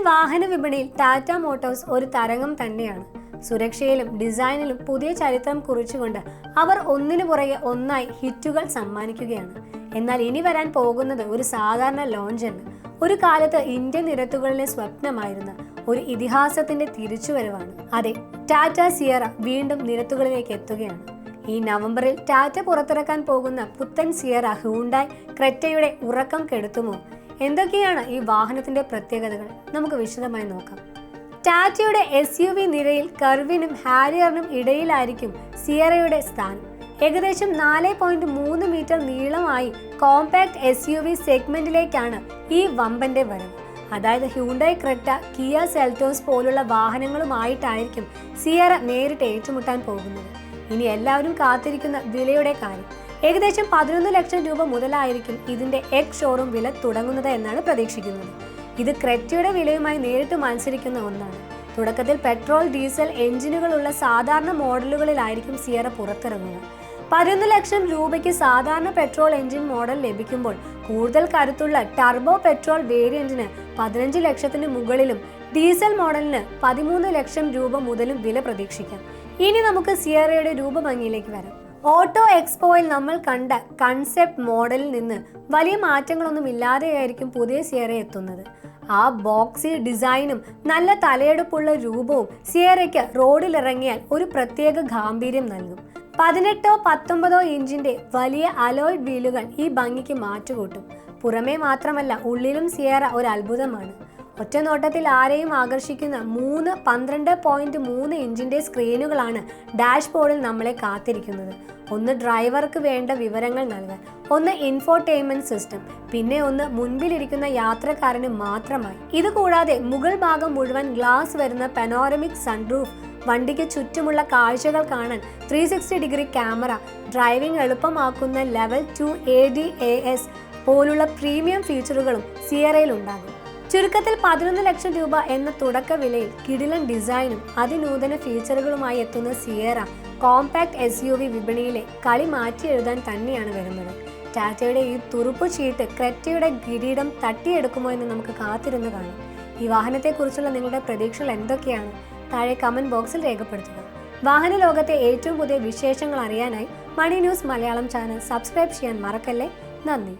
വാഹന വിപണിയിൽ ടാറ്റ മോട്ടോഴ്സ് ഒരു തരംഗം തന്നെയാണ്. സുരക്ഷയിലും ഡിസൈനിലും പുതിയ ചരിത്രം കുറിച്ചുകൊണ്ട് അവർ ഒന്നിനു പുറകെ ഒന്നായി ഹിറ്റുകൾ സമ്മാനിക്കുകയാണ്. എന്നാൽ ഇനി വരാൻ പോകുന്നത് ഒരു സാധാരണ ലോഞ്ച് അല്ല. ഒരു കാലത്ത് ഇന്ത്യൻ നിരത്തുകളിലെ സ്വപ്നമായിരുന്ന ഒരു ഇതിഹാസത്തിന്റെ തിരിച്ചുവരവാണ്. അതെ, ടാറ്റ സിയറ വീണ്ടും നിരത്തുകളിലേക്ക് എത്തുകയാണ്. ഈ നവംബറിൽ ടാറ്റ പുറത്തിറക്കാൻ പോകുന്ന പുത്തൻ സിയറ ഹ്യുണ്ടായി ക്രെറ്റയുടെ ഉറക്കം കെടുത്തുമോ? എന്തൊക്കെയാണ് ഈ വാഹനത്തിന്റെ പ്രത്യേകതകൾ? നമുക്ക് വിശദമായി നോക്കാം. ടാറ്റയുടെ SUV നിരയിൽ കർവിനും ഹാരിയറിനും ഇടയിലായിരിക്കും സിയറയുടെ സ്ഥാനം. ഏകദേശം 4.3 മീറ്റർ നീളമായി കോമ്പാക്ട് SUV സെഗ്മെന്റിലേക്കാണ് ഈ വമ്പന്റെ വരവ്. അതായത് ഹ്യുണ്ടായി ക്രെറ്റ, കിയ സെൽറ്റോസ് പോലുള്ള വാഹനങ്ങളുമായിട്ടായിരിക്കും സിയറ നേരിട്ട് ഏറ്റുമുട്ടാൻ പോകുന്നത്. ഇനി എല്ലാവരും കാത്തിരിക്കുന്ന വിലയുടെ കാര്യം. ഏകദേശം 11 ലക്ഷം രൂപ മുതലായിരിക്കും ഇതിന്റെ എക്സ് ഷോറൂം വില തുടങ്ങുന്നത് എന്നാണ് പ്രതീക്ഷിക്കുന്നത്. ഇത് ക്രെറ്റയുടെ വിലയുമായി നേരിട്ട് മത്സരിക്കുന്ന ഒന്നാണ്. തുടക്കത്തിൽ പെട്രോൾ, ഡീസൽ എഞ്ചിനുകളുള്ള സാധാരണ മോഡലുകളിലായിരിക്കും സിയറ പുറത്തിറങ്ങുക. 11 ലക്ഷം രൂപയ്ക്ക് സാധാരണ പെട്രോൾ എഞ്ചിൻ മോഡൽ ലഭിക്കുമ്പോൾ കൂടുതൽ കരുത്തുള്ള ടർബോ പെട്രോൾ വേരിയന്റിന് 15 ലക്ഷത്തിന് മുകളിലും ഡീസൽ മോഡലിന് 13 ലക്ഷം രൂപ മുതലും വില പ്രതീക്ഷിക്കാം. ഇനി നമുക്ക് സിയറയുടെ രൂപഭംഗിയിലേക്ക് വരാം. ഓട്ടോ എക്സ്പോയിൽ നമ്മൾ കണ്ട കൺസെപ്റ്റ് മോഡലിൽ നിന്ന് വലിയ മാറ്റങ്ങളൊന്നും ഇല്ലാതെയായിരിക്കും പുതിയ സിയറ എത്തുന്നത്. ആ ബോക്സി ഡിസൈനും നല്ല തലയെടുപ്പുള്ള രൂപവും സിയറയ്ക്ക് റോഡിലിറങ്ങിയാൽ ഒരു പ്രത്യേക ഗാംഭീര്യം നൽകും. 18-19 ഇഞ്ചിന്റെ വലിയ അലോയ്ഡ് വീലുകൾ ഈ ഭംഗിക്ക് മാറ്റുകൂട്ടും. പുറമേ മാത്രമല്ല, ഉള്ളിലും സിയറ ഒരു അത്ഭുതമാണ്. ഒറ്റ നോട്ടത്തിൽ ആരെയും ആകർഷിക്കുന്ന 12.3 ഇഞ്ചിന്റെ സ്ക്രീനുകളാണ് ഡാഷ്ബോർഡിൽ നമ്മളെ കാത്തിരിക്കുന്നത്. ഒന്ന് ഡ്രൈവർക്ക് വേണ്ട വിവരങ്ങൾ നൽകാൻ, ഒന്ന് ഇൻഫോർടൈൻമെന്റ് സിസ്റ്റം, പിന്നെ ഒന്ന് മുൻപിലിരിക്കുന്ന യാത്രക്കാരന് മാത്രമായി. ഇതുകൂടാതെ മുകൾ ഭാഗം മുഴുവൻ ഗ്ലാസ് വരുന്ന പനോരമിക് സൺറൂഫ്, വണ്ടിക്ക് ചുറ്റുമുള്ള കാഴ്ചകൾ കാണാൻ 360 ഡിഗ്രി ക്യാമറ, ഡ്രൈവിംഗ് എളുപ്പമാക്കുന്ന ലെവൽ 2 ADAS പോലുള്ള പ്രീമിയം ഫീച്ചറുകളും സിയറയിൽ ഉണ്ടാകും. ചുരുക്കത്തിൽ 11 ലക്ഷം രൂപ എന്ന തുടക്ക വിലയിൽ കിടിലൻ ഡിസൈനും അതിനൂതന ഫീച്ചറുകളുമായി എത്തുന്ന സിയറ കോമ്പാക്ട് SUV വിപണിയിലെ കളി മാറ്റി എഴുതാൻ തന്നെയാണ് വരുന്നത്. ടാറ്റയുടെ ഈ തുറുപ്പ് ചീട്ട് ക്രെറ്റയുടെ കിരീടം തട്ടിയെടുക്കുമോ എന്ന് നമുക്ക് കാത്തിരുന്ന് കാണാം. ഈ വാഹനത്തെക്കുറിച്ചുള്ള നിങ്ങളുടെ പ്രതീക്ഷകൾ എന്തൊക്കെയാണ്? താഴെ കമന്റ് ബോക്സിൽ രേഖപ്പെടുത്തുക. വാഹന ലോകത്തെ ഏറ്റവും പുതിയ വിശേഷങ്ങൾ അറിയാനായി മണി ന്യൂസ് മലയാളം ചാനൽ സബ്സ്ക്രൈബ് ചെയ്യാൻ മറക്കല്ലേ. നന്ദി.